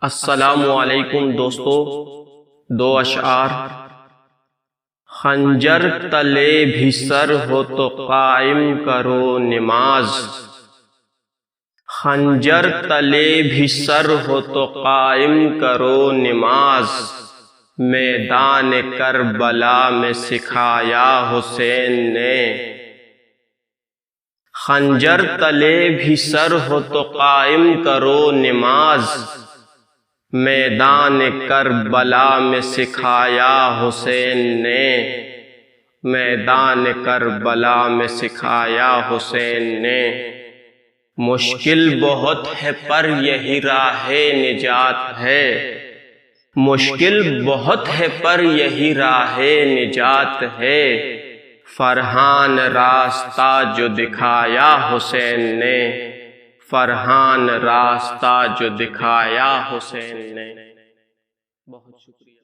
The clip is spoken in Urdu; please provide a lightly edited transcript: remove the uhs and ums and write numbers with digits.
السلام علیکم دوستو، دو اشعار۔ خنجر تلے بھی سر ہو تو قائم کرو نماز، خنجر تلے بھی سر ہو تو قائم کرو نماز، میدان کربلا میں سکھایا حسین نے۔ خنجر تلے بھی سر ہو تو قائم کرو نماز، میدان کربلا میں سکھایا حسین نے، میدان کربلا میں سکھایا حسین نے۔ مشکل بہت ہے پر یہی راہ نجات ہے، مشکل بہت ہے پر یہی راہ نجات ہے، فرحان راستہ جو دکھایا حسین نے، فرحان راستہ جو دکھایا حسین نے۔ بہت شکریہ۔